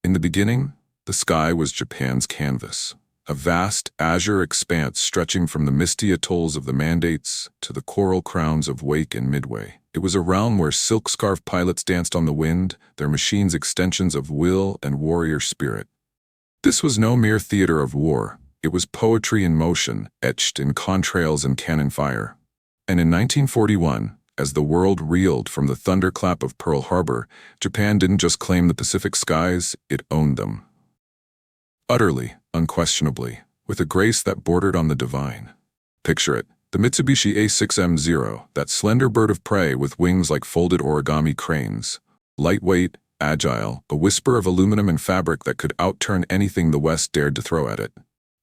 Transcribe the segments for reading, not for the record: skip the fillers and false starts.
In the beginning, the sky was Japan's canvas, a vast azure expanse stretching from the misty atolls of the Mandates to the coral crowns of Wake and Midway. It was a realm where silk-scarf pilots danced on the wind, their machines extensions of will and warrior spirit. This was no mere theater of war. It was poetry in motion, etched in contrails and cannon fire. And in 1941, as the world reeled from the thunderclap of Pearl Harbor, Japan didn't just claim the Pacific skies, it owned them. Utterly, unquestionably, with a grace that bordered on the divine. Picture it, the Mitsubishi A6M0, that slender bird of prey with wings like folded origami cranes. Lightweight, agile, a whisper of aluminum and fabric that could outturn anything the West dared to throw at it.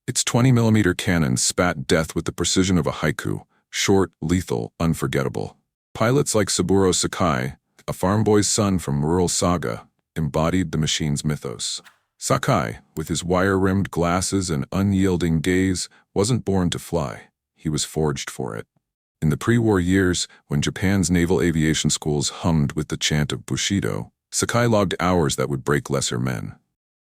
Its 20mm cannons spat death with the precision of a haiku, short, lethal, unforgettable. Pilots like Saburō Sakai, a farm boy's son from rural Saga, embodied the machine's mythos. Sakai, with his wire-rimmed glasses and unyielding gaze, wasn't born to fly. He was forged for it. In the pre-war years, when Japan's naval aviation schools hummed with the chant of Bushido, Sakai logged hours that would break lesser men.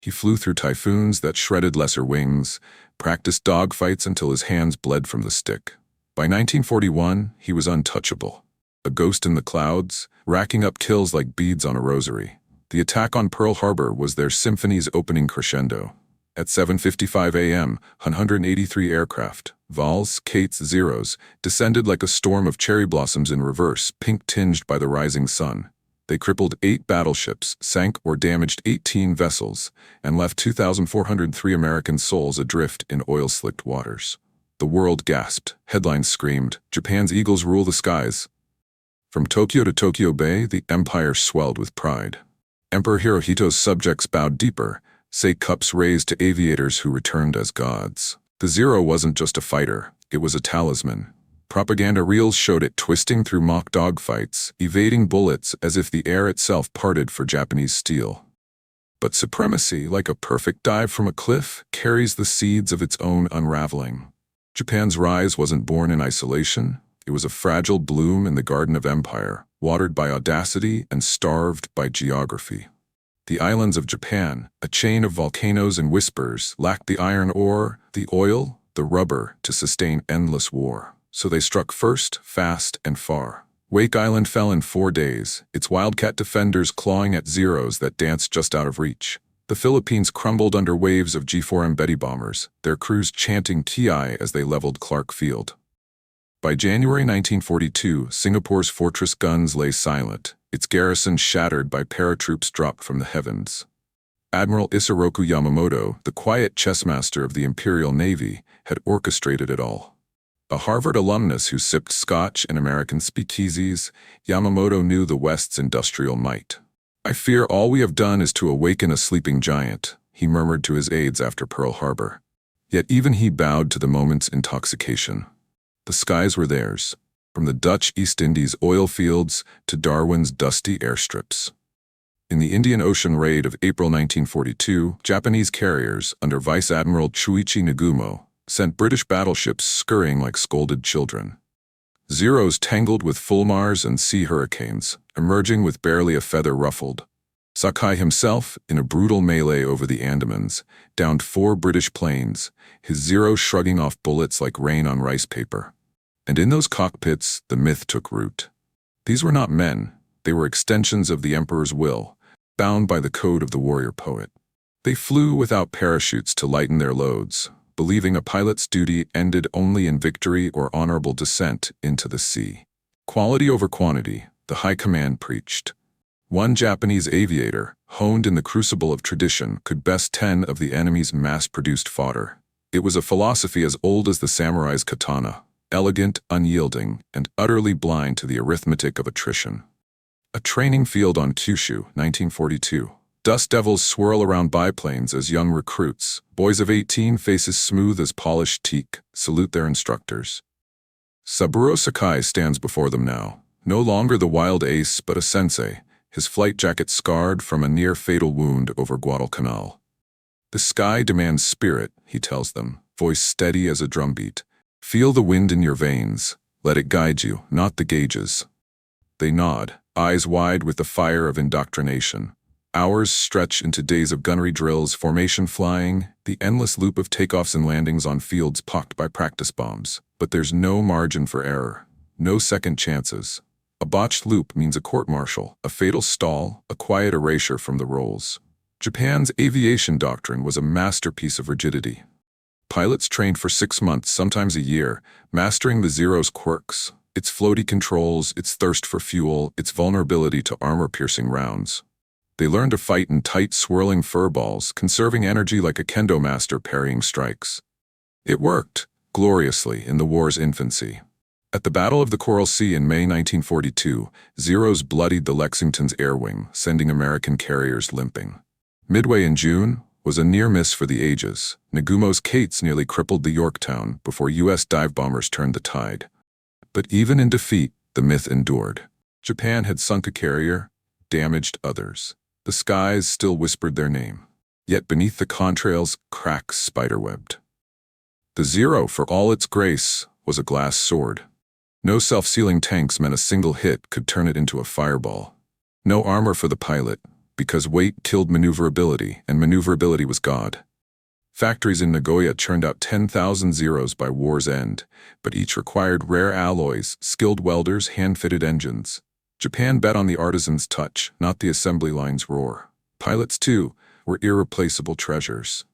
He flew through typhoons that shredded lesser wings, practiced dogfights until his hands bled from the stick. By 1941, he was untouchable. A ghost in the clouds, racking up kills like beads on a rosary. The attack on Pearl Harbor was their symphony's opening crescendo. At 7:55 a.m., 183 aircraft, Vols, Kates, Zeros, descended like a storm of cherry blossoms in reverse, pink-tinged by the rising sun. They crippled 8 battleships, sank or damaged 18 vessels, and left 2,403 American souls adrift in oil-slicked waters. The world gasped. Headlines screamed, "Japan's eagles rule the skies." From Tokyo to Tokyo Bay, the empire swelled with pride. Emperor Hirohito's subjects bowed deeper, say cups raised to aviators who returned as gods. The Zero wasn't just a fighter, it was a talisman. Propaganda reels showed it twisting through mock dogfights, evading bullets as if the air itself parted for Japanese steel. But supremacy, like a perfect dive from a cliff, carries the seeds of its own unraveling. Japan's rise wasn't born in isolation. It was a fragile bloom in the garden of empire, watered by audacity and starved by geography. The islands of Japan, a chain of volcanoes and whispers, lacked the iron ore, the oil, the rubber to sustain endless war. So they struck first, fast, and far. Wake Island fell in 4 days, its wildcat defenders clawing at Zeros that danced just out of reach. The Philippines crumbled under waves of G4M Betty bombers, their crews chanting TI as they leveled Clark Field. By January 1942, Singapore's fortress guns lay silent, its garrison shattered by paratroops dropped from the heavens. Admiral Isoroku Yamamoto, the quiet chessmaster of the Imperial Navy, had orchestrated it all. A Harvard alumnus who sipped scotch and American speakeasies, Yamamoto knew the West's industrial might. "I fear all we have done is to awaken a sleeping giant," he murmured to his aides after Pearl Harbor. Yet even he bowed to the moment's intoxication. The skies were theirs, from the Dutch East Indies oil fields to Darwin's dusty airstrips. In the Indian Ocean raid of April 1942, Japanese carriers, under Vice Admiral Chuichi Nagumo, sent British battleships scurrying like scolded children. Zeros tangled with Fulmars and sea hurricanes, emerging with barely a feather ruffled. Sakai himself, in a brutal melee over the Andamans, downed 4 British planes, his Zero shrugging off bullets like rain on rice paper. And in those cockpits, the myth took root. These were not men, they were extensions of the Emperor's will, bound by the code of the warrior poet. They flew without parachutes to lighten their loads, believing a pilot's duty ended only in victory or honorable descent into the sea. Quality over quantity, the high command preached. One Japanese aviator, honed in the crucible of tradition, could best 10 of the enemy's mass-produced fodder. It was a philosophy as old as the samurai's katana, elegant, unyielding, and utterly blind to the arithmetic of attrition. A training field on Kyushu, 1942. Dust devils swirl around biplanes as young recruits, boys of 18, faces smooth as polished teak, salute their instructors. Saburō Sakai stands before them now, no longer the wild ace but a sensei, his flight jacket scarred from a near-fatal wound over Guadalcanal. "The sky demands spirit," he tells them, voice steady as a drumbeat. "Feel the wind in your veins. Let it guide you, not the gauges." They nod, eyes wide with the fire of indoctrination. Hours stretch into days of gunnery drills, formation flying, the endless loop of takeoffs and landings on fields pocked by practice bombs. But there's no margin for error, no second chances. A botched loop means a court-martial, a fatal stall, a quiet erasure from the rolls. Japan's aviation doctrine was a masterpiece of rigidity. Pilots trained for 6 months, sometimes a year, mastering the Zero's quirks, its floaty controls, its thirst for fuel, its vulnerability to armor-piercing rounds. They learned to fight in tight, swirling fur balls, conserving energy like a kendo master parrying strikes. It worked, gloriously, in the war's infancy. At the Battle of the Coral Sea in May 1942, Zeros bloodied the Lexington's air wing, sending American carriers limping. Midway in June was a near miss for the ages. Nagumo's Kates nearly crippled the Yorktown before U.S. dive bombers turned the tide. But even in defeat, the myth endured. Japan had sunk a carrier, damaged others. The skies still whispered their name. Yet beneath the contrails, cracks spiderwebbed. The Zero, for all its grace, was a glass sword. No self-sealing tanks meant a single hit could turn it into a fireball. No armor for the pilot, because weight killed maneuverability, and maneuverability was God. Factories in Nagoya churned out 10,000 Zeros by war's end, but each required rare alloys, skilled welders, hand-fitted engines. Japan bet on the artisan's touch, not the assembly line's roar. Pilots, too, were irreplaceable treasures.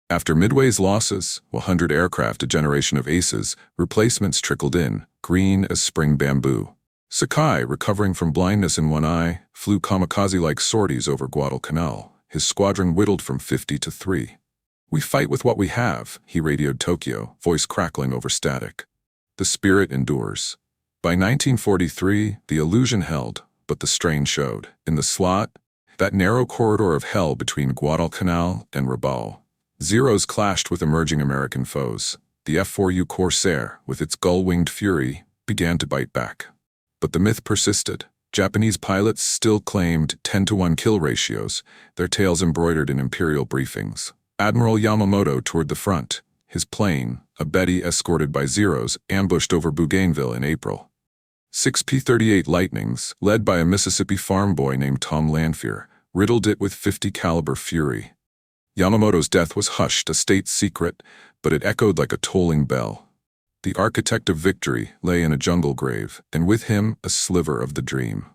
After Midway's losses, 100 aircraft, a generation of aces, replacements trickled in, green as spring bamboo. Sakai, recovering from blindness in one eye, flew kamikaze-like sorties over Guadalcanal, his squadron whittled from 50 to 3. "We fight with what we have," he radioed Tokyo, voice crackling over static. The spirit endures. By 1943, the illusion held, but the strain showed. In the slot, that narrow corridor of hell between Guadalcanal and Rabaul, Zeros clashed with emerging American foes. The F-4U Corsair, with its gull-winged fury, began to bite back. But the myth persisted. Japanese pilots still claimed 10-to-1 kill ratios, their tales embroidered in imperial briefings. Admiral Yamamoto toured the front. His plane, a Betty escorted by Zeros, ambushed over Bougainville in April. 6 P-38 Lightnings, led by a Mississippi farm boy named Tom Lanphier, riddled it with .50 caliber fury. Yamamoto's death was hushed, a state secret, but it echoed like a tolling bell. The architect of victory lay in a jungle grave, and with him a sliver of the dream.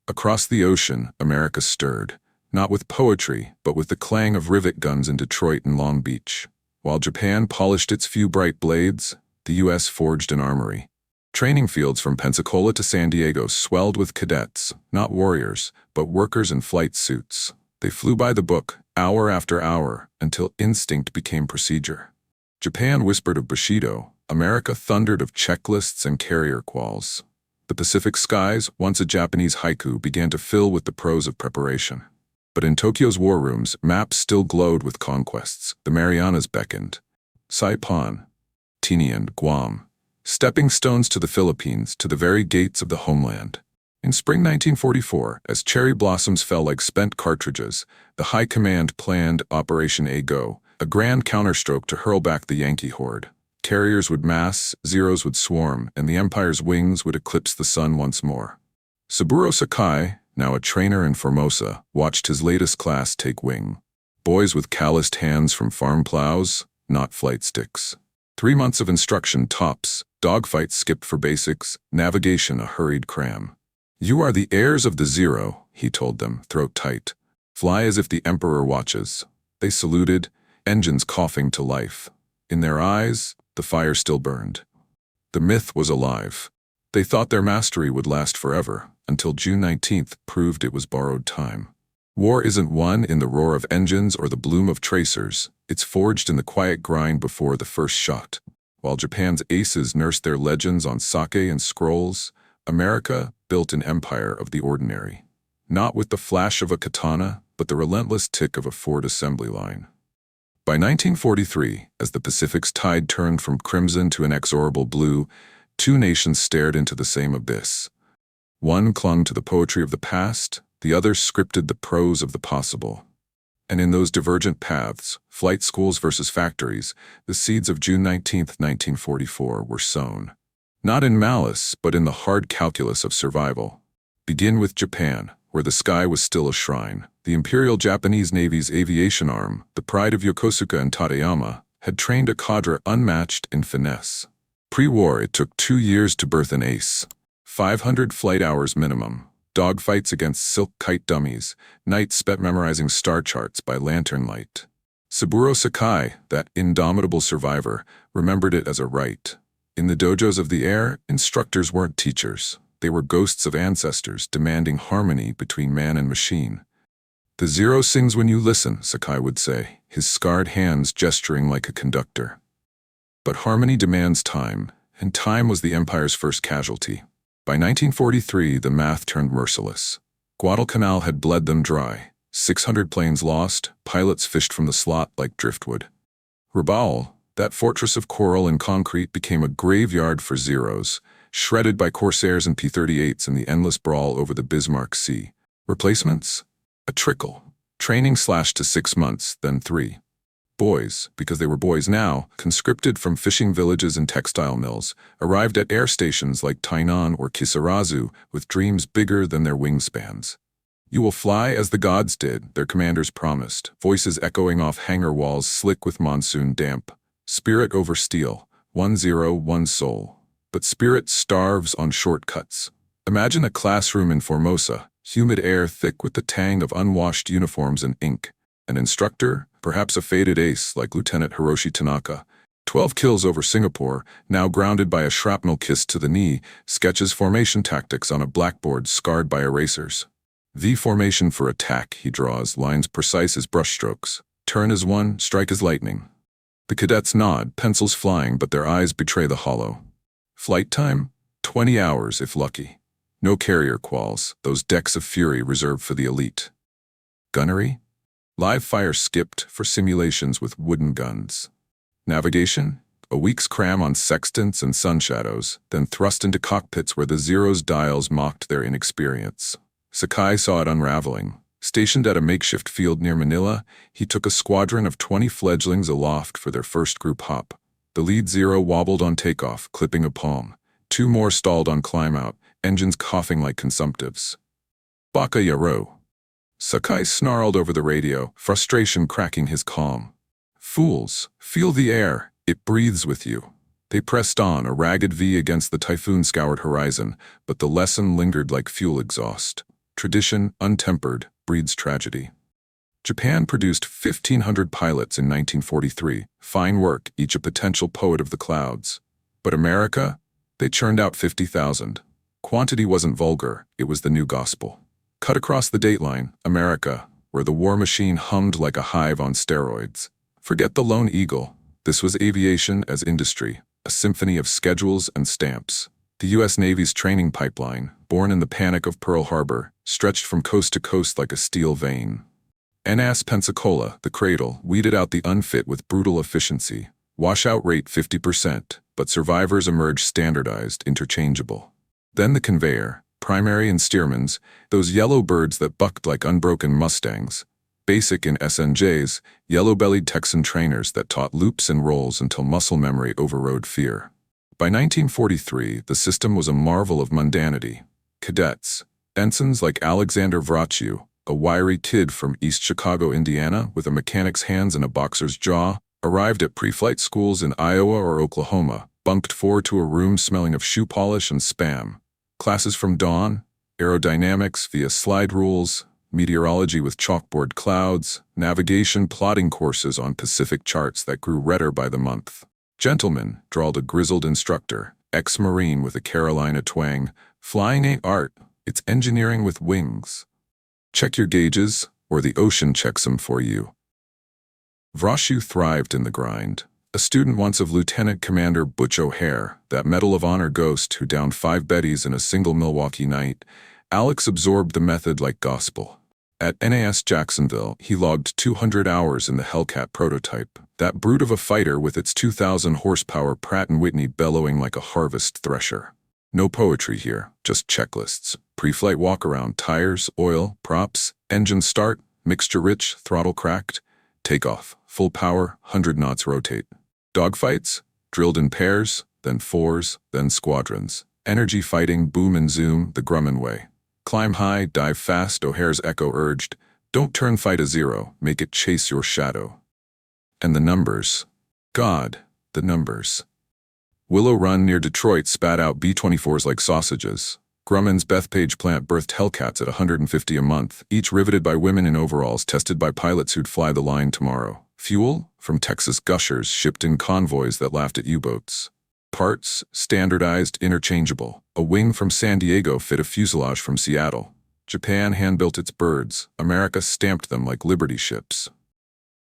Across the ocean, America stirred, not with poetry, but with the clang of rivet guns in Detroit and Long Beach. While Japan polished its few bright blades, the U.S. forged an armory. Training fields from Pensacola to San Diego swelled with cadets, not warriors, but workers in flight suits. They flew by the book, hour after hour, until instinct became procedure. Japan whispered of Bushido, America thundered of checklists and carrier quals. The Pacific skies, once a Japanese haiku, began to fill with the prose of preparation. But in Tokyo's war rooms, maps still glowed with conquests. The Marianas beckoned. Saipan, Tinian, Guam, stepping stones to the Philippines, to the very gates of the homeland. In spring 1944, as cherry blossoms fell like spent cartridges, the High Command planned Operation A-Go, a grand counterstroke to hurl back the Yankee horde. Carriers would mass, Zeros would swarm, and the Empire's wings would eclipse the sun once more. Saburō Sakai, now a trainer in Formosa, watched his latest class take wing. Boys with calloused hands from farm plows, not flight sticks. 3 months of instruction tops, dogfights skipped for basics, navigation a hurried cram. "You are the heirs of the Zero," he told them, throat tight. "Fly as if the Emperor watches." They saluted, engines coughing to life. In their eyes, the fire still burned. The myth was alive. They thought their mastery would last forever, until June 19th proved it was borrowed time. War isn't won in the roar of engines or the bloom of tracers, it's forged in the quiet grind before the first shot. While Japan's aces nursed their legends on sake and scrolls, America built an empire of the ordinary. Not with the flash of a katana, but the relentless tick of a Ford assembly line. By 1943, as the Pacific's tide turned from crimson to inexorable blue, 2 nations stared into the same abyss. One clung to the poetry of the past, the other scripted the prose of the possible. And in those divergent paths, flight schools versus factories, the seeds of June 19, 1944 were sown. Not in malice, but in the hard calculus of survival. Begin with Japan, where the sky was still a shrine. The Imperial Japanese Navy's aviation arm, the pride of Yokosuka and Tateyama, had trained a cadre unmatched in finesse. Pre-war, it took 2 years to birth an ace. 500 flight hours minimum, dogfights against silk kite dummies, nights spent memorizing star charts by lantern light. Saburō Sakai, that indomitable survivor, remembered it as a rite. In the dojos of the air, instructors weren't teachers. They were ghosts of ancestors demanding harmony between man and machine. "The zero sings when you listen," Sakai would say, his scarred hands gesturing like a conductor. But harmony demands time, and time was the Empire's first casualty. By 1943, the math turned merciless. Guadalcanal had bled them dry. 600 planes lost, pilots fished from the slot like driftwood. Rabaul, that fortress of coral and concrete, became a graveyard for zeros, shredded by Corsairs and P-38s in the endless brawl over the Bismarck Sea. Replacements? A trickle. Training slashed to 6 months, then 3. Boys, because they were boys now, conscripted from fishing villages and textile mills, arrived at air stations like Tainan or Kisarazu with dreams bigger than their wingspans. "You will fly as the gods did," their commanders promised, voices echoing off hangar walls slick with monsoon damp. Spirit over steel, 1-0, 1 soul. But spirit starves on shortcuts. Imagine a classroom in Formosa, humid air thick with the tang of unwashed uniforms and ink. An instructor, perhaps a faded ace like Lieutenant Hiroshi Tanaka, 12 kills over Singapore, now grounded by a shrapnel kiss to the knee, sketches formation tactics on a blackboard scarred by erasers. V formation for attack, he draws, lines precise as brushstrokes. Turn as one, strike as lightning. The cadets nod, pencils flying, but their eyes betray the hollow. Flight time? 20 hours, if lucky. No carrier quals, those decks of fury reserved for the elite. Gunnery? Live fire skipped for simulations with wooden guns. Navigation? A week's cram on sextants and sun shadows, then thrust into cockpits where the zeros' dials mocked their inexperience. Sakai saw it unraveling. Stationed at a makeshift field near Manila, he took a squadron of 20 fledglings aloft for their first group hop. The lead zero wobbled on takeoff, clipping a palm. 2 more stalled on climb-out, engines coughing like consumptives. "Baka Yaro." Sakai snarled over the radio, frustration cracking his calm. "Fools, feel the air, it breathes with you." They pressed on, a ragged V against the typhoon-scoured horizon, but the lesson lingered like fuel exhaust. Tradition, untempered, breeds tragedy. Japan produced 1,500 pilots in 1943, fine work, each a potential poet of the clouds. But America? They churned out 50,000. Quantity wasn't vulgar, it was the new gospel. Cut across the dateline, America, where the war machine hummed like a hive on steroids. Forget the lone eagle. This was aviation as industry, a symphony of schedules and stamps. The U.S. Navy's training pipeline, born in the panic of Pearl Harbor, stretched from coast to coast like a steel vein. NAS Pensacola, the cradle, weeded out the unfit with brutal efficiency. Washout rate 50%, but survivors emerged standardized, interchangeable. Then the conveyor, primary and steermans, those yellow birds that bucked like unbroken mustangs. Basic in SNJs, yellow-bellied Texan trainers that taught loops and rolls until muscle memory overrode fear. By 1943, the system was a marvel of mundanity. Cadets, ensigns like Alexander Vraciu, a wiry kid from East Chicago, Indiana, with a mechanic's hands and a boxer's jaw, arrived at pre-flight schools in Iowa or Oklahoma, bunked forward to a room smelling of shoe polish and spam. Classes from dawn, aerodynamics via slide rules, meteorology with chalkboard clouds, navigation plotting courses on Pacific charts that grew redder by the month. Gentlemen, drawled a grizzled instructor, ex-Marine with a Carolina twang, flying ain't art, it's engineering with wings. Check your gauges, or the ocean checks them for you. Vraciu thrived in the grind. A student once of Lieutenant Commander Butch O'Hare, that Medal of Honor ghost who downed 5 Bettys in a single Milwaukee night, Alex absorbed the method like gospel. At NAS Jacksonville, he logged 200 hours in the Hellcat prototype, that brute of a fighter with its 2,000 horsepower Pratt & Whitney bellowing like a harvest thresher. No poetry here, just checklists. Pre-flight walk-around, tires, oil, props, engine start, mixture rich, throttle cracked, takeoff, full power, 100 knots rotate. Dogfights, drilled in pairs, then fours, then squadrons. Energy fighting, boom and zoom, the Grumman way. Climb high, dive fast, O'Hare's echo urged. Don't turn fight a zero, make it chase your shadow. And the numbers. God, the numbers. Willow Run near Detroit spat out B-24s like sausages. Grumman's Bethpage plant birthed Hellcats at 150 a month, each riveted by women in overalls tested by pilots who'd fly the line tomorrow. Fuel? From Texas gushers shipped in convoys that laughed at U-boats. Parts? Standardized, interchangeable. A wing from San Diego fit a fuselage from Seattle. Japan hand-built its birds. America stamped them like Liberty ships.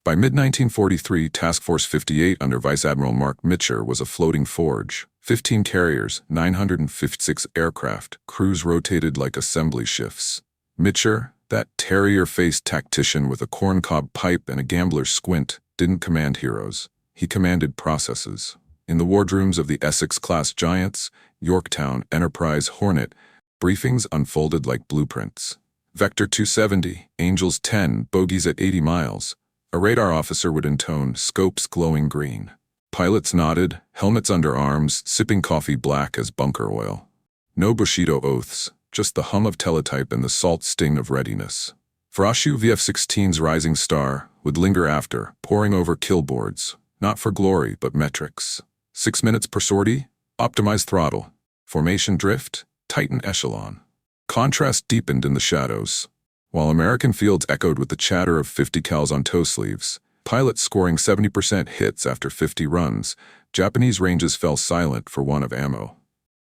By mid-1943, Task Force 58 under Vice Admiral Marc Mitscher was a floating forge. 15 carriers, 956 aircraft, crews rotated like assembly shifts. Mitscher, that terrier-faced tactician with a corncob pipe and a gambler's squint, didn't command heroes. He commanded processes. In the wardrooms of the Essex-class giants, Yorktown, Enterprise, Hornet, briefings unfolded like blueprints. Vector 270, Angels 10, bogies at 80 miles. A radar officer would intone, scopes glowing green. Pilots nodded, helmets under arms, sipping coffee black as bunker oil. No Bushido oaths, just the hum of teletype and the salt sting of readiness. Vraciu VF-16's rising star would linger after, poring over killboards, not for glory but metrics. 6 minutes per sortie, optimized throttle. Formation drift, tighten echelon. Contrast deepened in the shadows. While American fields echoed with the chatter of 50 cals on toe sleeves, pilots scoring 70% hits after 50 runs, Japanese ranges fell silent for want of ammo.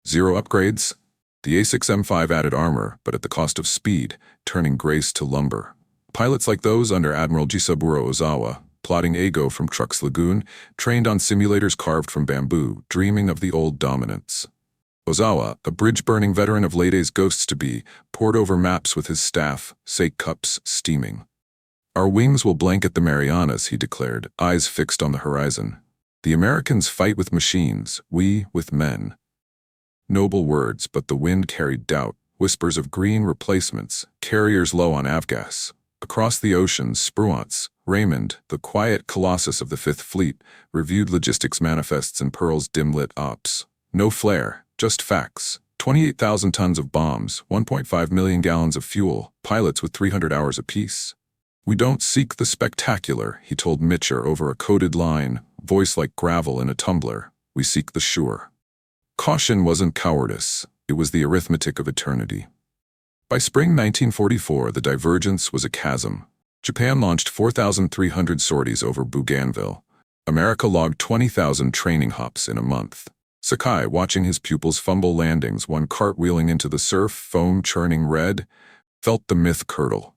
Zero upgrades? The A6M5 added armor, but at the cost of speed, turning grace to lumber. Pilots like those under Admiral Saburō Sakai, plotting AGO from Trucks Lagoon, trained on simulators carved from bamboo, dreaming of the old dominance. Ozawa, a bridge-burning veteran of late A's ghosts-to-be, pored over maps with his staff, sake cups steaming. Our wings will blanket the Marianas, he declared, eyes fixed on the horizon. The Americans fight with machines, we with men. Noble words, but the wind carried doubt, whispers of green replacements, carriers low on avgas. Across the oceans, Spruance, Raymond, the quiet colossus of the Fifth Fleet, reviewed logistics manifests and Pearl's dim-lit ops. No flair. Just facts. 28,000 tons of bombs, 1.5 million gallons of fuel, pilots with 300 hours apiece. We don't seek the spectacular, he told Mitscher over a coded line, voice like gravel in a tumbler. We seek the sure. Caution wasn't cowardice. It was the arithmetic of eternity. By spring 1944, the Divergence was a chasm. Japan launched 4,300 sorties over Bougainville. America logged 20,000 training hops in a month. Sakai, watching his pupils fumble landings, one cartwheeling into the surf, foam churning red, felt the myth curdle.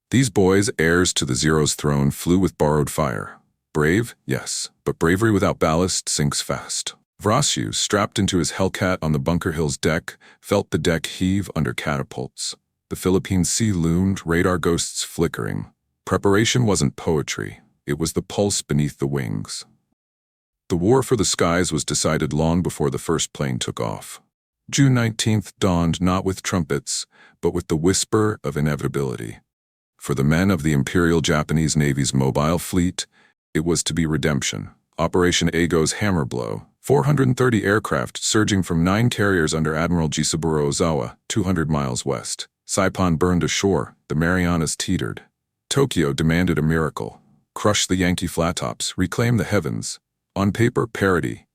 These boys, heirs to the Zero's throne, flew with borrowed fire. Brave, yes, but bravery without ballast sinks fast. Vraciu, strapped into his Hellcat on the Bunker Hill's deck, felt the deck heave under catapults. The Philippine Sea loomed, radar ghosts flickering. Preparation wasn't poetry. It was the pulse beneath the wings. The war for the skies was decided long before the first plane took off. June 19th dawned not with trumpets, but with the whisper of inevitability. For the men of the Imperial Japanese Navy's mobile fleet, it was to be redemption. Operation Ago's hammer blow, 430 aircraft surging from 9 carriers under Admiral Saburō Sakai, 200 miles west. Saipan burned ashore, the Marianas teetered. Tokyo demanded a miracle. Crush the Yankee flat-tops, reclaim the heavens. On paper, parody.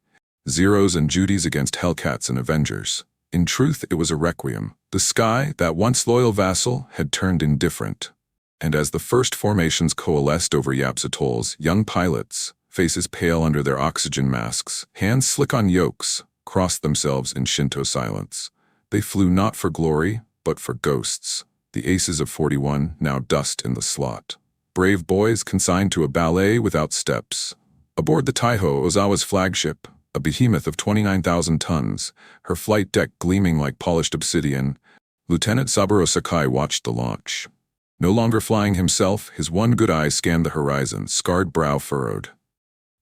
Zeros and Judies against Hellcats and Avengers. In truth, it was a requiem. The sky, that once loyal vassal, had turned indifferent. And as the first formations coalesced over Yap's atolls, young pilots, faces pale under their oxygen masks, hands slick on yokes, crossed themselves in Shinto silence. They flew not for glory, but for ghosts. The aces of 41, now dust in the slot. Brave boys consigned to a ballet without steps. Aboard the Taihō, Ozawa's flagship, a behemoth of 29,000 tons, her flight deck gleaming like polished obsidian, Lieutenant Saburō Sakai watched the launch. No longer flying himself, his one good eye scanned the horizon, scarred brow furrowed.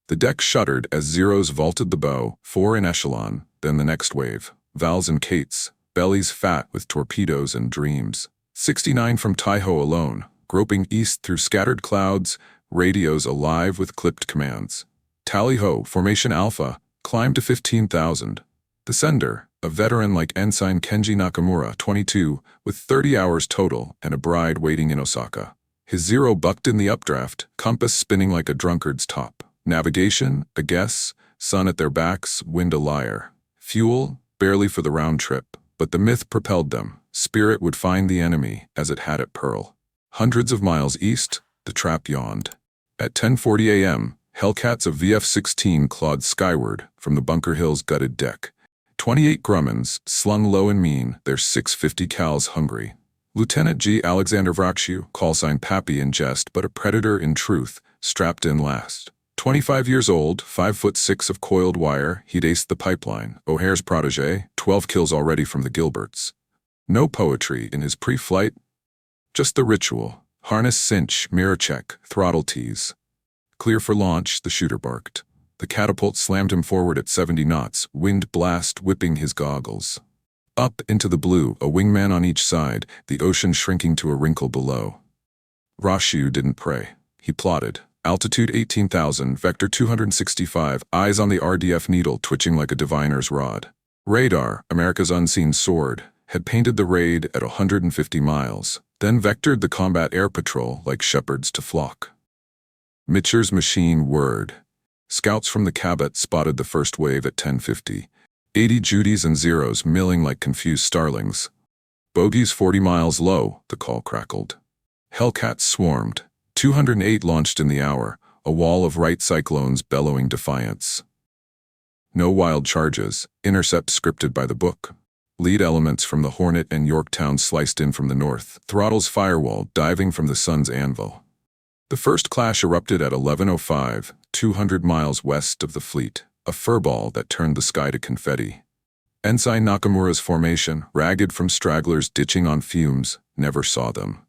The deck shuddered as Zeros vaulted the bow, 4 in echelon, then the next wave. Vals and Cates, bellies fat with torpedoes and dreams. 69 from Taihō alone, groping east through scattered clouds, radios alive with clipped commands. Tally-ho, Formation Alpha, climbed to 15,000. The sender, a veteran like Ensign Kenji Nakamura, 22, with 30 hours total and a bride waiting in Osaka. His Zero bucked in the updraft, compass spinning like a drunkard's top. Navigation, a guess, sun at their backs, wind a liar. Fuel, barely for the round trip, but the myth propelled them. Spirit would find the enemy, as it had at Pearl. Hundreds of miles east, the trap yawned. At 10:40 a.m., Hellcats of VF-16 clawed skyward from the Bunker Hill's gutted deck. 28 Grummins, slung low and mean, their 650 cals hungry. Lieutenant G. Alexander Vraciu, callsign Pappy in jest but a predator in truth, strapped in last. 25 years old, 5'6" of coiled wire, he'd aced the pipeline. O'Hare's protégé, 12 kills already from the Gilberts. No poetry in his pre-flight, just the ritual. Harness cinch, mirror check, throttle tease. Clear for launch, the shooter barked. The catapult slammed him forward at 70 knots, wind blast whipping his goggles. Up into the blue, a wingman on each side, the ocean shrinking to a wrinkle below. Vraciu didn't pray. He plotted. Altitude 18,000, vector 265, eyes on the RDF needle twitching like a diviner's rod. Radar, America's unseen sword, had painted the raid at 150 miles, then vectored the combat air patrol like shepherds to flock. Mitscher's machine whirred. Scouts from the Cabot spotted the first wave at 10:50. 80 Judies and Zeros milling like confused starlings. Bogies 40 miles low, the call crackled. Hellcats swarmed. 208 launched in the hour, a wall of right cyclones bellowing defiance. No wild charges, intercepts scripted by the book. Lead elements from the Hornet and Yorktown sliced in from the north, throttles firewall diving from the sun's anvil. The first clash erupted at 11:05, 200 miles west of the fleet, a furball that turned the sky to confetti. Ensign Nakamura's formation, ragged from stragglers ditching on fumes, never saw them.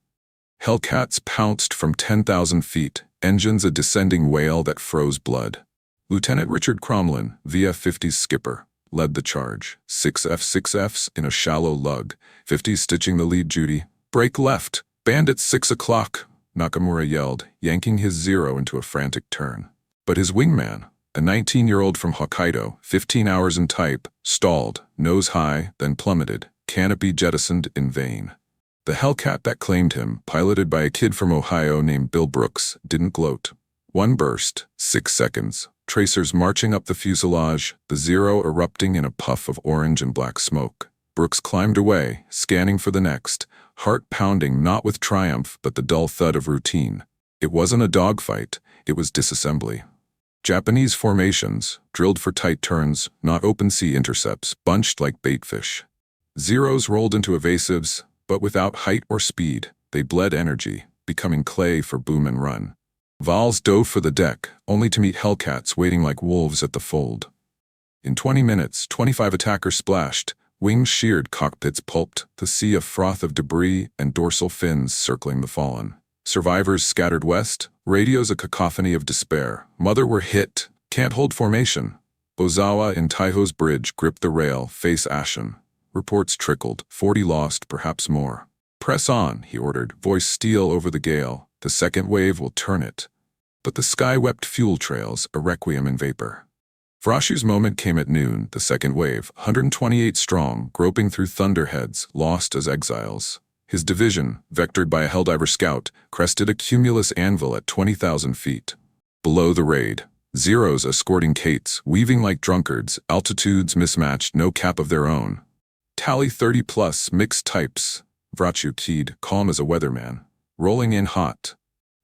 Hellcats pounced from 10,000 feet, engines a descending whale that froze blood. Lieutenant Richard Cromlin, VF-50's skipper, led the charge. 6 F-6Fs in a shallow lug, 50s stitching the lead Judy. Break left, bandits 6 o'clock, Nakamura yelled, yanking his Zero into a frantic turn. But his wingman, a 19-year-old from Hokkaido, 15 hours in type, stalled, nose high, then plummeted, canopy jettisoned in vain. The Hellcat that claimed him, piloted by a kid from Ohio named Bill Brooks, didn't gloat. One burst, 6 seconds, tracers marching up the fuselage, the Zero erupting in a puff of orange and black smoke. Brooks climbed away, scanning for the next, heart pounding not with triumph but the dull thud of routine. It wasn't a dogfight, it was disassembly. Japanese formations, drilled for tight turns, not open-sea intercepts, bunched like baitfish. Zeros rolled into evasives, but without height or speed, they bled energy, becoming clay for boom and run. Vals dove for the deck, only to meet Hellcats waiting like wolves at the fold. In 20 minutes, 25 attackers splashed, wings sheared, cockpits pulped, the sea a froth of debris and dorsal fins circling the fallen. Survivors scattered west, radios a cacophony of despair. Mother were hit, can't hold formation. Ozawa in Taihō's bridge gripped the rail, face ashen. Reports trickled, 40 lost, perhaps more. Press on, he ordered, voice steel over the gale. The second wave will turn it. But the sky wept fuel trails, a requiem in vapor. Vraciu's moment came at noon, the second wave, 128 strong, groping through thunderheads, lost as exiles. His division, vectored by a Helldiver scout, crested a cumulus anvil at 20,000 feet. Below the raid, Zeros escorting Kates, weaving like drunkards, altitudes mismatched, no cap of their own. Tally 30-plus, mixed types, Vraciu keyed, calm as a weatherman. Rolling in hot.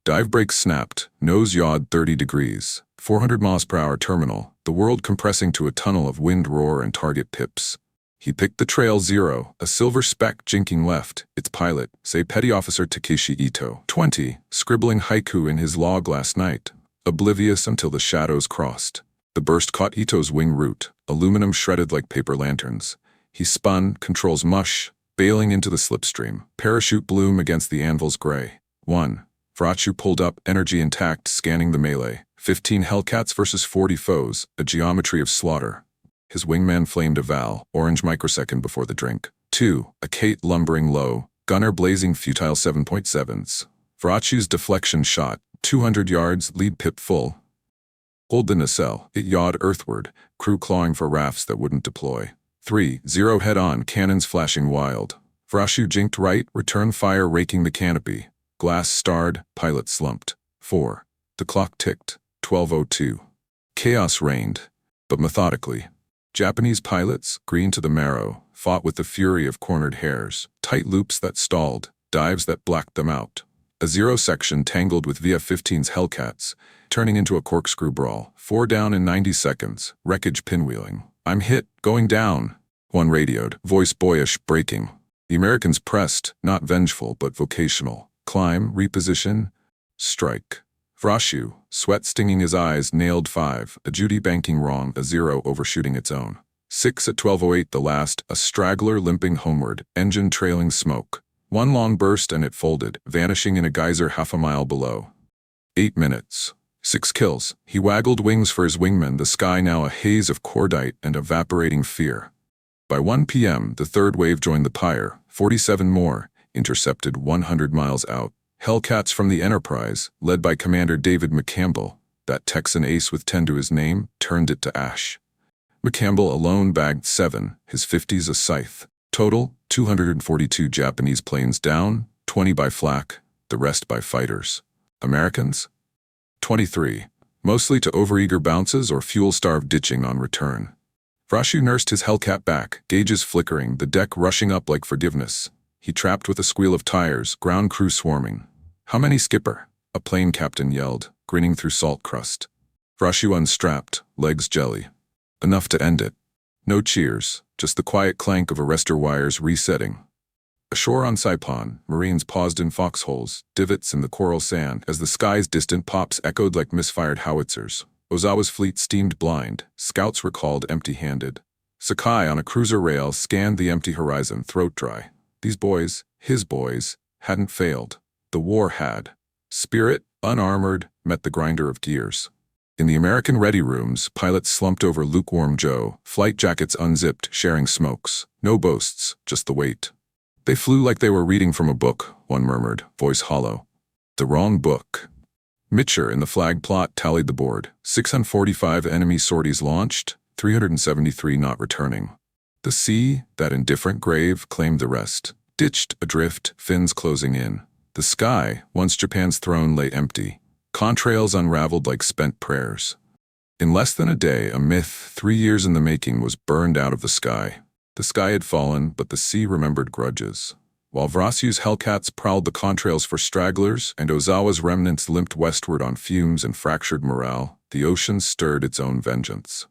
Dive brakes snapped, nose yawed 30 degrees, 400 miles per hour terminal, the world compressing to a tunnel of wind roar and target pips. He picked the trail Zero, a silver speck jinking left, its pilot, say Petty Officer Takeshi Ito, 20, scribbling haiku in his log last night, oblivious until the shadows crossed. The burst caught Ito's wing root, aluminum shredded like paper lanterns. He spun, controls mush, bailing into the slipstream, parachute bloom against the anvil's gray. 1. Vraciu pulled up, energy intact, scanning the melee. 15 Hellcats versus 40 foes, a geometry of slaughter. His wingman flamed a Val, orange microsecond before the drink. 2. A Kate lumbering low, gunner blazing futile 7.7s. Vraciu's deflection shot, 200 yards, lead pip full. Hold the nacelle, it yawed earthward, crew clawing for rafts that wouldn't deploy. 3-0 head-on, cannons flashing wild. Vraciu jinked right, return fire raking the canopy. Glass starred, pilot slumped. 4. The clock ticked. 12:02. Chaos reigned, but methodically. Japanese pilots, green to the marrow, fought with the fury of cornered hares, tight loops that stalled, dives that blacked them out. A zero section tangled with VF-15's Hellcats, turning into a corkscrew brawl. 4 down in 90 seconds, wreckage pinwheeling. "I'm hit, going down," one radioed, voice boyish, breaking. The Americans pressed, not vengeful but vocational. Climb, reposition, strike. Vraciu, sweat stinging his eyes, nailed 5, a Judy banking wrong, a 0 overshooting its own. 6 at 12:08 the last, a straggler limping homeward, engine trailing smoke. One long burst and it folded, vanishing in a geyser half a mile below. 8 minutes. 6 kills. He waggled wings for his wingmen, the sky now a haze of cordite and evaporating fear. By 1 p.m., the third wave joined the pyre, 47 more, intercepted 100 miles out. Hellcats from the Enterprise, led by Commander David McCampbell, that Texan ace with 10 to his name, turned it to ash. McCampbell alone bagged 7, his 50s a scythe. Total, 242 Japanese planes down, 20 by flak, the rest by fighters. Americans? 23, mostly to overeager bounces or fuel-starved ditching on return. Vraciu nursed his Hellcat back, gauges flickering, the deck rushing up like forgiveness. He trapped with a squeal of tires, ground crew swarming. "How many, skipper?" a plane captain yelled, grinning through salt crust. Vraciu unstrapped, legs jelly. Enough to end it. No cheers, just the quiet clank of arrestor wires resetting. Ashore on Saipan, Marines paused in foxholes, divots in the coral sand, as the sky's distant pops echoed like misfired howitzers. Ozawa's fleet steamed blind, scouts recalled empty-handed. Sakai on a cruiser rail scanned the empty horizon, throat dry. These boys, his boys, hadn't failed. The war had. Spirit, unarmored, met the grinder of gears. In the American ready rooms, pilots slumped over lukewarm Joe, flight jackets unzipped, sharing smokes. No boasts, just the weight. "They flew like they were reading from a book," one murmured, voice hollow. "The wrong book." Mitscher in the flag plot tallied the board. 645 enemy sorties launched, 373 not returning. The sea, that indifferent grave, claimed the rest. Ditched, adrift, fins closing in. The sky, once Japan's throne, lay empty. Contrails unraveled like spent prayers. In less than a day, a myth 3 years in the making was burned out of the sky. The sky had fallen, but the sea remembered grudges. While Vraciu's Hellcats prowled the contrails for stragglers and Ozawa's remnants limped westward on fumes and fractured morale, the ocean stirred its own vengeance.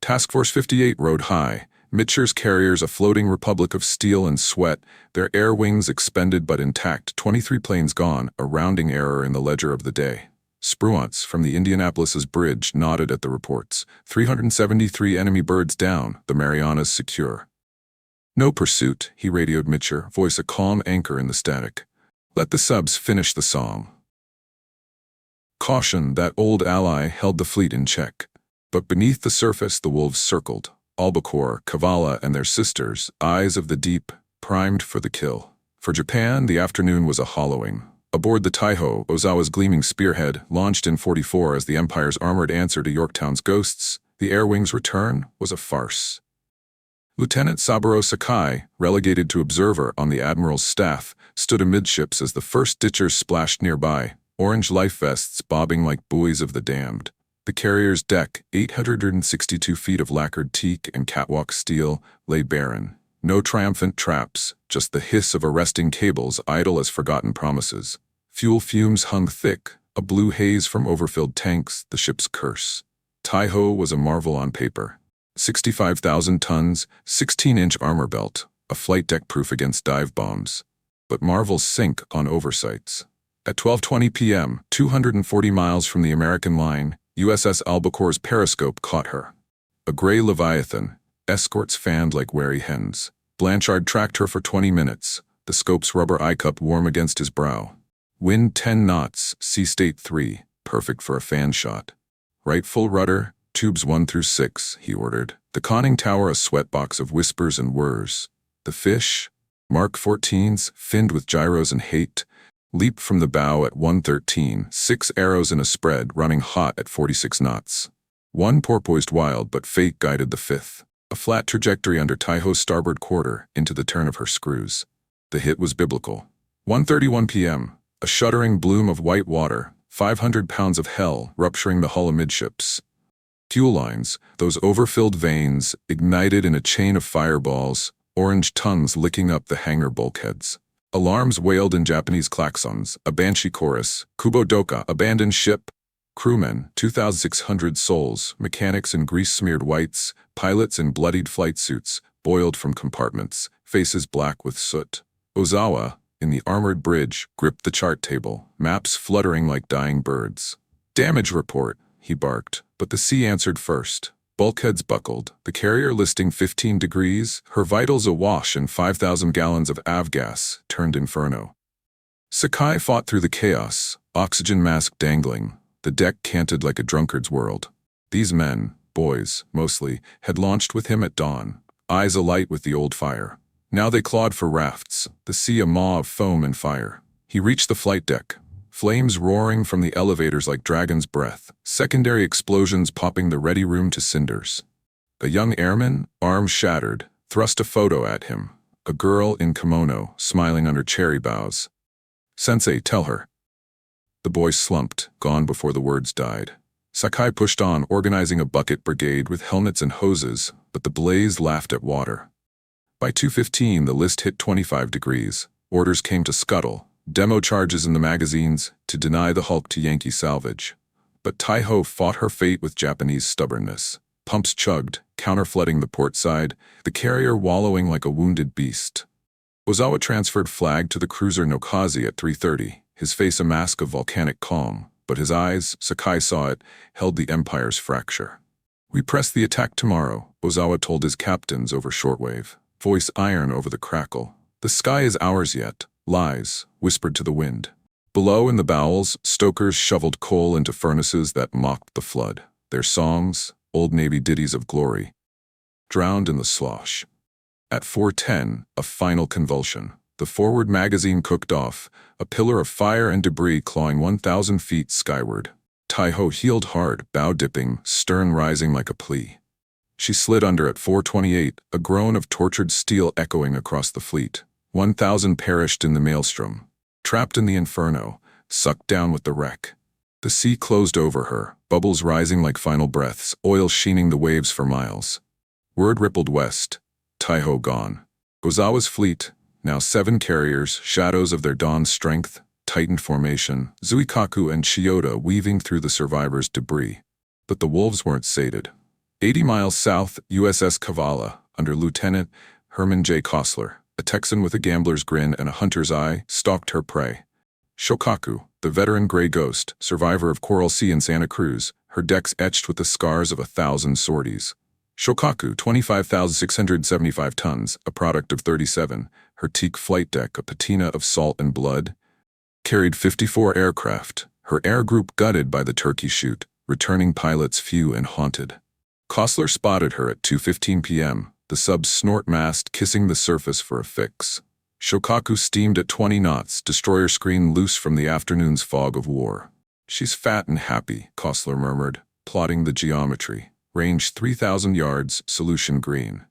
Task Force 58 rode high, Mitscher's carriers a floating republic of steel and sweat, their air wings expended but intact, 23 planes gone, a rounding error in the ledger of the day. Spruance from the Indianapolis's bridge nodded at the reports. 373 enemy birds down, the Marianas secure. "No pursuit," he radioed Mitscher, voice a calm anchor in the static. "Let the subs finish the song." Caution, that old ally, held the fleet in check. But beneath the surface the wolves circled. Albacore, Kavala, and their sisters, eyes of the deep, primed for the kill. For Japan, the afternoon was a hollowing. Aboard the Taihō, Ozawa's gleaming spearhead, launched in 44 as the Empire's armored answer to Yorktown's ghosts, the Air Wing's return was a farce. Lieutenant Saburō Sakai, relegated to observer on the Admiral's staff, stood amidships as the first ditchers splashed nearby, orange life vests bobbing like buoys of the damned. The carrier's deck, 862 feet of lacquered teak and catwalk steel, lay barren. No triumphant traps, just the hiss of arresting cables idle as forgotten promises. Fuel fumes hung thick, a blue haze from overfilled tanks, the ship's curse. Taihō was a marvel on paper. 65,000 tons, 16-inch armor belt, a flight deck proof against dive bombs. But marvels sink on oversights. At 12:20 p.m., 240 miles from the American line, USS Albacore's periscope caught her. A gray Leviathan, escorts fanned like wary hens. Blanchard tracked her for 20 minutes, the scope's rubber eye cup warm against his brow. Wind 10 knots, sea state 3, perfect for a fan shot. Right full rudder, tubes 1 through 6, he ordered. The conning tower a sweatbox of whispers and whirs. The fish, Mark 14s, finned with gyros and hate, leaped from the bow at 1:13, 6 arrows in a spread, running hot at 46 knots. One porpoised wild, but fate guided the 5th. A flat trajectory under Taihō's starboard quarter into the turn of her screws. The hit was biblical. 1:31 p.m., a shuddering bloom of white water, 500 pounds of hell rupturing the hull amidships. Fuel lines, those overfilled veins, ignited in a chain of fireballs, orange tongues licking up the hangar bulkheads. Alarms wailed in Japanese klaxons, a banshee chorus, Kubo Doka, abandoned ship. Crewmen, 2,600 souls, mechanics in grease-smeared whites, pilots in bloodied flight suits, boiled from compartments, faces black with soot. Ozawa, in the armored bridge, gripped the chart table, maps fluttering like dying birds. "Damage report," he barked, but the sea answered first. Bulkheads buckled, the carrier listing 15 degrees, her vitals awash in 5,000 gallons of avgas, turned inferno. Sakai fought through the chaos, oxygen mask dangling. The deck canted like a drunkard's world. These men, boys, mostly, had launched with him at dawn, eyes alight with the old fire. Now they clawed for rafts, the sea a maw of foam and fire. He reached the flight deck, flames roaring from the elevators like dragon's breath, secondary explosions popping the ready room to cinders. A young airman, arms shattered, thrust a photo at him, a girl in kimono, smiling under cherry boughs. "Sensei, tell her." The boy slumped, gone before the words died. Sakai pushed on, organizing a bucket brigade with helmets and hoses, but the blaze laughed at water. By 2:15, the list hit 25 degrees. Orders came to scuttle, demo charges in the magazines, to deny the hulk to Yankee salvage. But Taihō fought her fate with Japanese stubbornness. Pumps chugged, counterflooding the port side, the carrier wallowing like a wounded beast. Ozawa transferred flag to the cruiser Nokazi at 3:30. His face a mask of volcanic calm, but his eyes, Sakai saw it, held the Empire's fracture. "We press the attack tomorrow," Ozawa told his captains over shortwave, voice iron over the crackle. "The sky is ours yet," lies, whispered to the wind. Below in the bowels, stokers shoveled coal into furnaces that mocked the flood. Their songs, old Navy ditties of glory, drowned in the slosh. At 4:10, a final convulsion. The forward magazine cooked off, a pillar of fire and debris clawing 1,000 feet skyward. Taihō heeled hard, bow dipping, stern rising like a plea. She slid under at 4:28, a groan of tortured steel echoing across the fleet. 1,000 perished in the maelstrom, trapped in the inferno, sucked down with the wreck. The sea closed over her, bubbles rising like final breaths, oil sheening the waves for miles. Word rippled west. Taihō gone. Ozawa's fleet, now 7 carriers, shadows of their dawn's strength, tightened formation, Zuikaku and Chiyoda weaving through the survivors' debris. But the wolves weren't sated. 80 miles south, USS Kavala, under Lieutenant Herman J. Kostler, a Texan with a gambler's grin and a hunter's eye, stalked her prey. Shōkaku, the veteran gray ghost, survivor of Coral Sea in Santa Cruz, her decks etched with the scars of 1,000 sorties. Shōkaku, 25,675 tons, a product of 37, her teak flight deck a patina of salt and blood, carried 54 aircraft, her air group gutted by the Turkey Shoot, returning pilots few and haunted. Kostler spotted her at 2:15 p.m., the sub's snort mast kissing the surface for a fix. Shōkaku steamed at 20 knots, destroyer screen loose from the afternoon's fog of war. "She's fat and happy," Kostler murmured, plotting the geometry. Range 3,000 yards, solution green.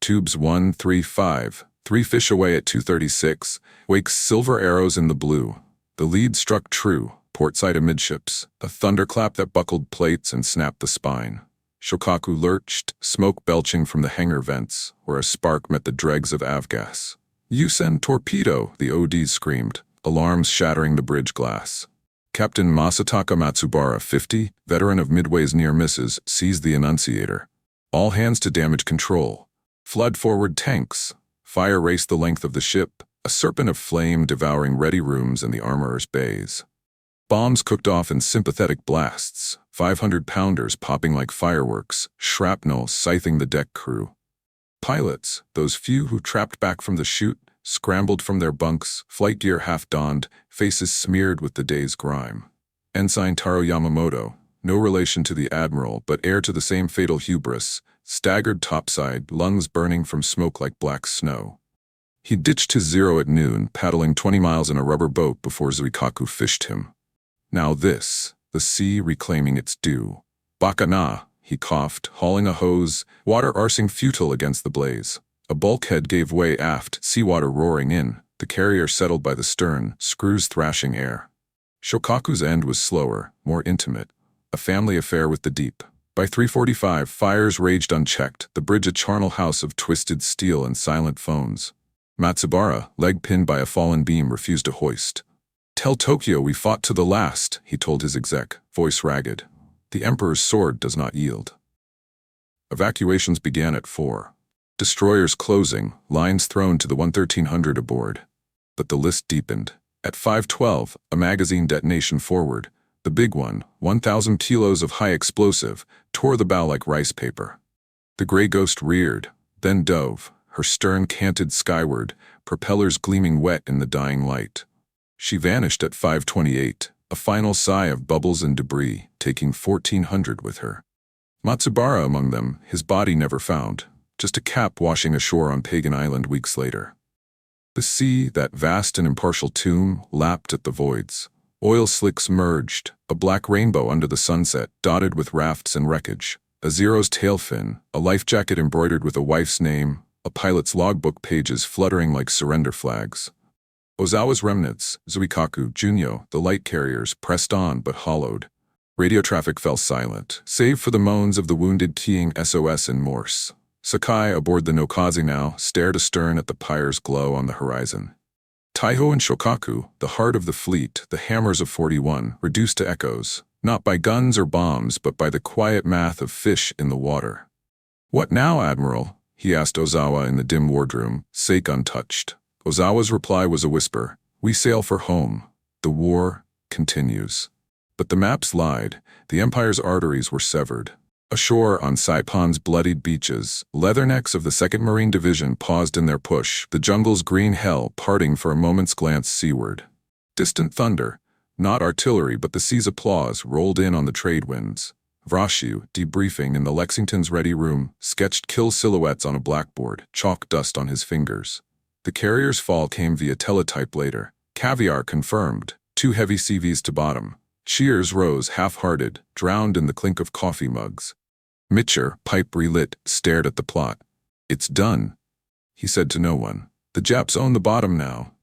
Tubes 135, 3 fish away at 2:36, wakes silver arrows in the blue. The lead struck true, portside amidships, a thunderclap that buckled plates and snapped the spine. Shōkaku lurched, smoke belching from the hangar vents, where a spark met the dregs of avgas. "Yusen torpedo," the ODs screamed, alarms shattering the bridge glass. Captain Masataka Matsubara, 50, veteran of Midway's near misses, seized the annunciator. "All hands to damage control. Flood forward tanks." Fire raced the length of the ship, a serpent of flame devouring ready rooms and the armorer's bays. Bombs cooked off in sympathetic blasts, 500-pounders popping like fireworks, shrapnel scything the deck crew. Pilots, those few who trapped back from the chute, scrambled from their bunks, flight gear half-donned, faces smeared with the day's grime. Ensign Taro Yamamoto, no relation to the admiral but heir to the same fatal hubris, staggered topside, lungs burning from smoke like black snow. He ditched his Zero at noon, paddling 20 miles in a rubber boat before Zuikaku fished him. Now this, the sea reclaiming its due. "Baka na," he coughed, hauling a hose, water arsing futile against the blaze. A bulkhead gave way aft, seawater roaring in, the carrier settled by the stern, screws thrashing air. Shōkaku's end was slower, more intimate, a family affair with the deep. By 3:45, fires raged unchecked, the bridge a charnel house of twisted steel and silent phones. Matsubara, leg pinned by a fallen beam, refused to hoist. "Tell Tokyo we fought to the last," he told his exec, voice ragged. "The Emperor's sword does not yield." Evacuations began at 4. Destroyers closing, lines thrown to the 1300 aboard. But the list deepened. At 5:12, a magazine detonation forward. The big one, 1,000 kilos of high explosive, tore the bow like rice paper. The gray ghost reared, then dove, her stern canted skyward, propellers gleaming wet in the dying light. She vanished at 5:28, a final sigh of bubbles and debris, taking 1,400 with her. Matsubara among them, his body never found, just a cap washing ashore on Pagan Island weeks later. The sea, that vast and impartial tomb, lapped at the voids. Oil slicks merged, a black rainbow under the sunset, dotted with rafts and wreckage. A Zero's tail fin, a life jacket embroidered with a wife's name, a pilot's logbook pages fluttering like surrender flags. Ozawa's remnants, Zuikaku, Junyo, the light carriers, pressed on but hollowed. Radio traffic fell silent, save for the moans of the wounded keying SOS in Morse. Sakai, aboard the Nokaze now, stared astern at the pyre's glow on the horizon. Taihō and Shōkaku, the heart of the fleet, the hammers of 41, reduced to echoes, not by guns or bombs, but by the quiet math of fish in the water. "What now, Admiral?" he asked Ozawa in the dim wardroom, sake untouched. Ozawa's reply was a whisper, "We sail for home. The war continues." But the maps lied. The Empire's arteries were severed. Ashore on Saipan's bloodied beaches, leathernecks of the 2nd Marine Division paused in their push, the jungle's green hell parting for a moment's glance seaward. Distant thunder, not artillery but the sea's applause, rolled in on the trade winds. Vraciu, debriefing in the Lexington's ready room, sketched kill silhouettes on a blackboard, chalk dust on his fingers. The carrier's fall came via teletype later. Caviar confirmed, 2 heavy CVs to bottom. Cheers rose half-hearted, drowned in the clink of coffee mugs. Mitscher, pipe relit, stared at the plot. "It's done," he said to no one. "The Japs own the bottom now."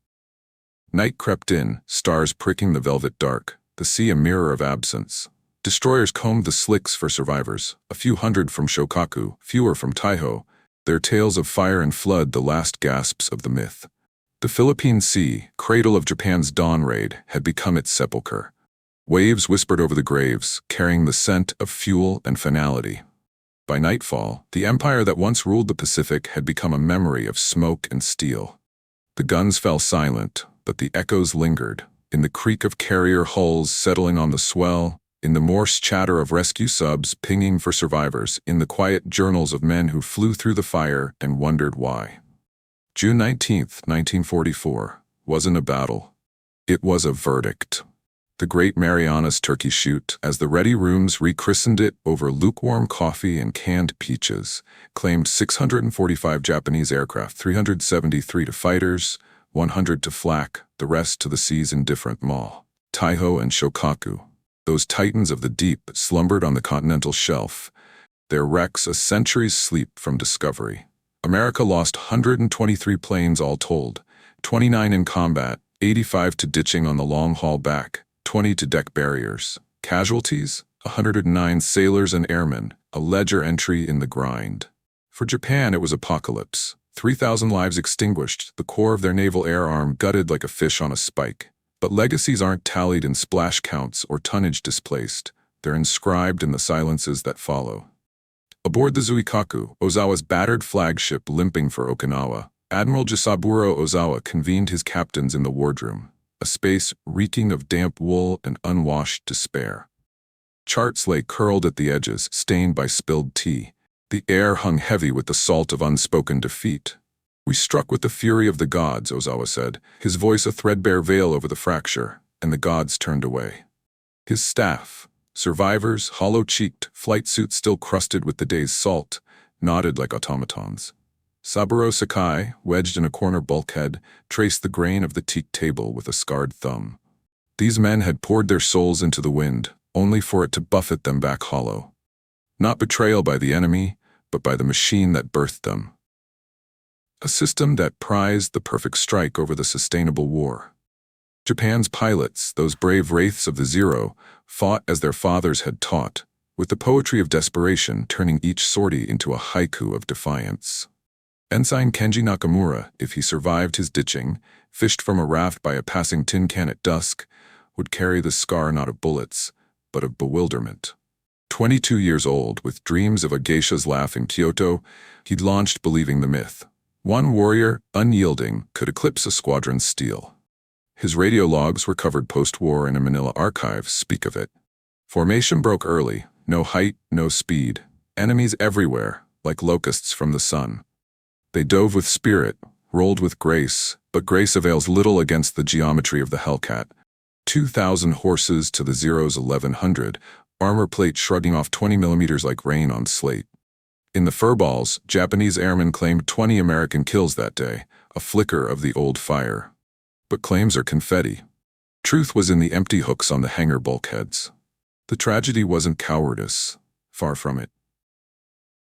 Night crept in, stars pricking the velvet dark, the sea a mirror of absence. Destroyers combed the slicks for survivors, a few hundred from Shōkaku, fewer from Taihō, their tales of fire and flood the last gasps of the myth. The Philippine Sea, cradle of Japan's dawn raid, had become its sepulchre. Waves whispered over the graves, carrying the scent of fuel and finality. By nightfall, the empire that once ruled the Pacific had become a memory of smoke and steel. The guns fell silent, but the echoes lingered, in the creak of carrier hulls settling on the swell, in the Morse chatter of rescue subs pinging for survivors, in the quiet journals of men who flew through the fire and wondered why. June 19th, 1944, wasn't a battle. It was a verdict. The Great Marianas Turkey Shoot, as the ready rooms rechristened it over lukewarm coffee and canned peaches, claimed 645 Japanese aircraft, 373 to fighters, 100 to flak, the rest to the sea's indifferent maw. Taihō and Shōkaku, those titans of the deep, slumbered on the continental shelf, their wrecks a century's sleep from discovery. America lost 123 planes all told, 29 in combat, 85 to ditching on the long haul back, 20 to deck barriers. Casualties? 109 sailors and airmen, a ledger entry in the grind. For Japan it was apocalypse. 3,000 lives extinguished, the core of their naval air arm gutted like a fish on a spike. But legacies aren't tallied in splash counts or tonnage displaced. They're inscribed in the silences that follow. Aboard the Zuikaku, Ozawa's battered flagship limping for Okinawa, Admiral Saburō Ozawa convened his captains in the wardroom, a space reeking of damp wool and unwashed despair. Charts lay curled at the edges, stained by spilled tea. The air hung heavy with the salt of unspoken defeat. "We struck with the fury of the gods," Ozawa said, his voice a threadbare veil over the fracture, and the gods turned away. His staff, survivors, hollow-cheeked, flight suits still crusted with the day's salt, nodded like automatons. Saburō Sakai, wedged in a corner bulkhead, traced the grain of the teak table with a scarred thumb. These men had poured their souls into the wind, only for it to buffet them back hollow. Not betrayal by the enemy, but by the machine that birthed them. A system that prized the perfect strike over the sustainable war. Japan's pilots, those brave wraiths of the Zero, fought as their fathers had taught, with the poetry of desperation turning each sortie into a haiku of defiance. Ensign Kenji Nakamura, if he survived his ditching, fished from a raft by a passing tin can at dusk, would carry the scar not of bullets, but of bewilderment. 22 years old, with dreams of a geisha's laugh in Kyoto, he'd launched believing the myth. One warrior, unyielding, could eclipse a squadron's steel. His radio logs, recovered post-war in a Manila archive, speak of it. Formation broke early, no height, no speed. Enemies everywhere, like locusts from the sun. They dove with spirit, rolled with grace, but grace avails little against the geometry of the Hellcat. 2,000 horses to the Zero's 1,100, armor plate shrugging off 20 millimeters like rain on slate. In the furballs, Japanese airmen claimed 20 American kills that day, a flicker of the old fire. But claims are confetti. Truth was in the empty hooks on the hangar bulkheads. The tragedy wasn't cowardice, far from it.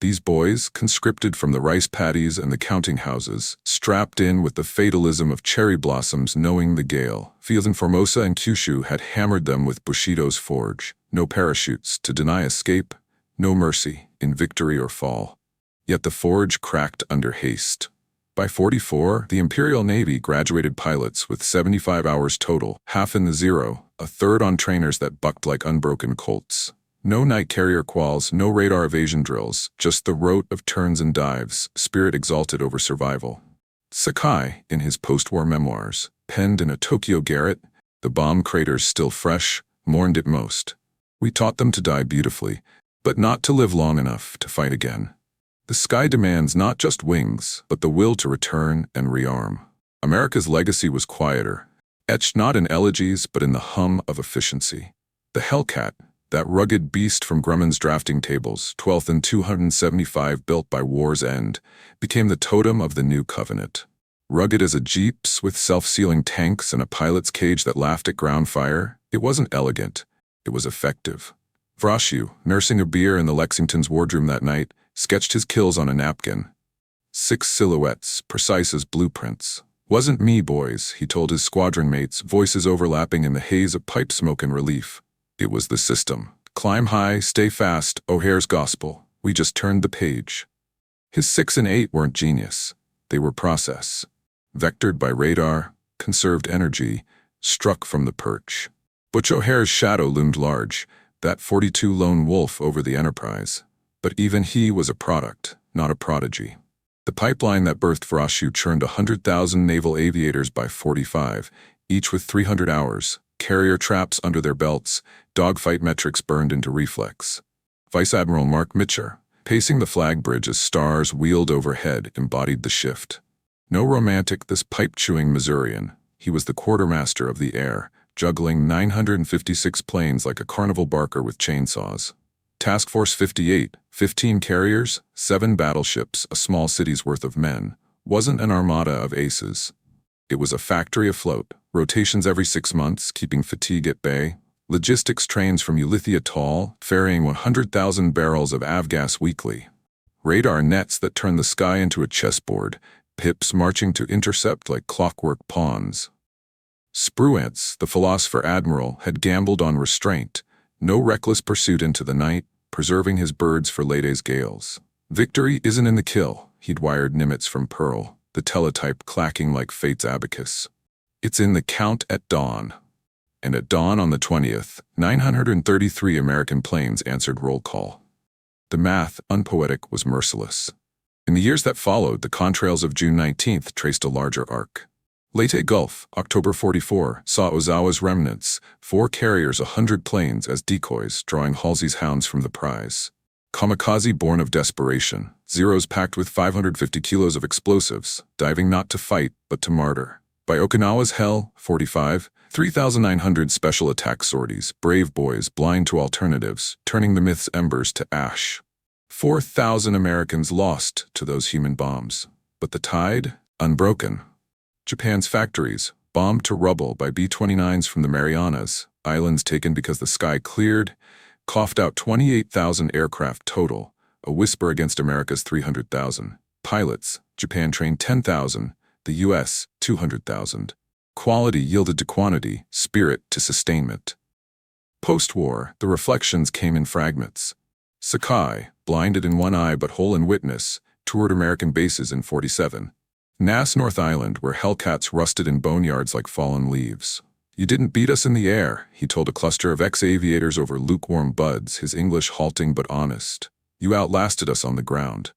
These boys, conscripted from the rice paddies and the counting houses, strapped in with the fatalism of cherry blossoms knowing the gale. Fields in Formosa and Kyushu had hammered them with Bushido's forge. No parachutes to deny escape, no mercy in victory or fall. Yet the forge cracked under haste. By 44, the Imperial Navy graduated pilots with 75 hours total, half in the Zero, a third on trainers that bucked like unbroken colts. No night carrier quals, no radar evasion drills, just the rote of turns and dives, spirit exalted over survival. Sakai, in his post-war memoirs, penned in a Tokyo garret, the bomb craters still fresh, mourned it most. We taught them to die beautifully, but not to live long enough to fight again. The sky demands not just wings, but the will to return and rearm. America's legacy was quieter, etched not in elegies but in the hum of efficiency. The Hellcat, that rugged beast from Grumman's drafting tables, 12th and 275 built by war's end, became the totem of the new covenant. Rugged as a jeep's with self-sealing tanks and a pilot's cage that laughed at ground fire, it wasn't elegant, it was effective. Vraciu, nursing a beer in the Lexington's wardroom that night, sketched his kills on a napkin. 6 silhouettes, precise as blueprints. "Wasn't me, boys," he told his squadron mates, voices overlapping in the haze of pipe smoke and relief. It was the system. Climb high, stay fast, O'Hare's gospel. We just turned the page. His 6 and 8 weren't genius. They were process. Vectored by radar, conserved energy, struck from the perch. Butch O'Hare's shadow loomed large, that 42 lone wolf over the Enterprise. But even he was a product, not a prodigy. The pipeline that birthed Vraciu churned 100,000 naval aviators by 45, each with 300 hours, carrier traps under their belts, dogfight metrics burned into reflex. Vice Admiral Marc Mitscher, pacing the flag bridge as stars wheeled overhead, embodied the shift. No romantic, this pipe-chewing Missourian. He was the quartermaster of the air, juggling 956 planes like a carnival barker with chainsaws. Task Force 58, 15 carriers, 7 battleships, a small city's worth of men, wasn't an armada of aces. It was a factory afloat, rotations every 6 months, keeping fatigue at bay, logistics trains from Ulithi Atoll, ferrying 100,000 barrels of avgas weekly, radar nets that turned the sky into a chessboard, pips marching to intercept like clockwork pawns. Spruance, the philosopher admiral, had gambled on restraint, no reckless pursuit into the night, preserving his birds for late-days gales. Victory isn't in the kill, he'd wired Nimitz from Pearl, the teletype clacking like fate's abacus. It's in the count at dawn. And at dawn on the 20th, 933 American planes answered roll call. The math, unpoetic, was merciless. In the years that followed, the contrails of June 19th traced a larger arc. Leyte Gulf, October 44, saw Ozawa's remnants, 4 carriers, 100 planes as decoys, drawing Halsey's hounds from the prize. Kamikaze born of desperation, Zeros packed with 550 kilos of explosives, diving not to fight, but to martyr. By Okinawa's Hell, 45, 3,900 special attack sorties, brave boys blind to alternatives, turning the myth's embers to ash. 4,000 Americans lost to those human bombs. But the tide, unbroken. Japan's factories, bombed to rubble by B-29s from the Marianas, islands taken because the sky cleared, coughed out 28,000 aircraft total, a whisper against America's 300,000. Pilots, Japan trained 10,000, the US, 200,000. Quality yielded to quantity, spirit to sustainment. Post-war, the reflections came in fragments. Sakai, blinded in one eye but whole in witness, toured American bases in 47. Nass North Island, where Hellcats rusted in boneyards like fallen leaves. "You didn't beat us in the air," he told a cluster of ex-aviators over lukewarm buds, his English halting but honest. "You outlasted us on the ground."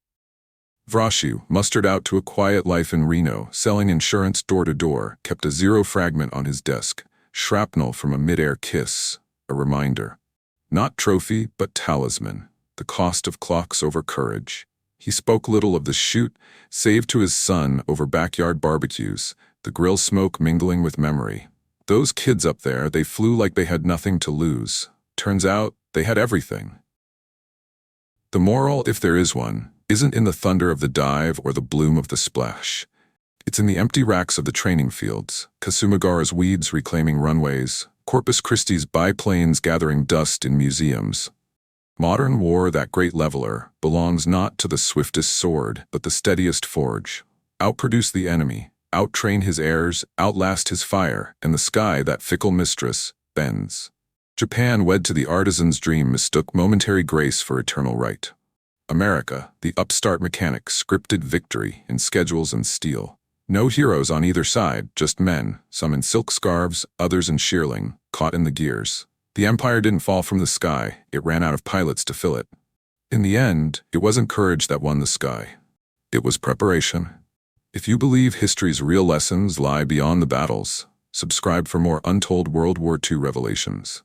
Vraciu, mustered out to a quiet life in Reno, selling insurance door to door, kept a zero fragment on his desk, shrapnel from a mid-air kiss, a reminder. Not trophy, but talisman, the cost of clocks over courage. He spoke little of the shoot, save to his son over backyard barbecues, the grill smoke mingling with memory. Those kids up there, they flew like they had nothing to lose. Turns out, they had everything. The moral, if there is one, isn't in the thunder of the dive or the bloom of the splash. It's in the empty racks of the training fields, Kasumagara's weeds reclaiming runways, Corpus Christi's biplanes gathering dust in museums. Modern war, that great leveler, belongs not to the swiftest sword, but the steadiest forge. Outproduce the enemy, outtrain his heirs, outlast his fire, and the sky, that fickle mistress, bends. Japan, wed to the artisan's dream, mistook momentary grace for eternal right. America, the upstart mechanic, scripted victory in schedules and steel. No heroes on either side, just men, some in silk scarves, others in shearling, caught in the gears. The empire didn't fall from the sky, it ran out of pilots to fill it. In the end, it wasn't courage that won the sky. It was preparation. If you believe history's real lessons lie beyond the battles, subscribe for more untold World War II revelations.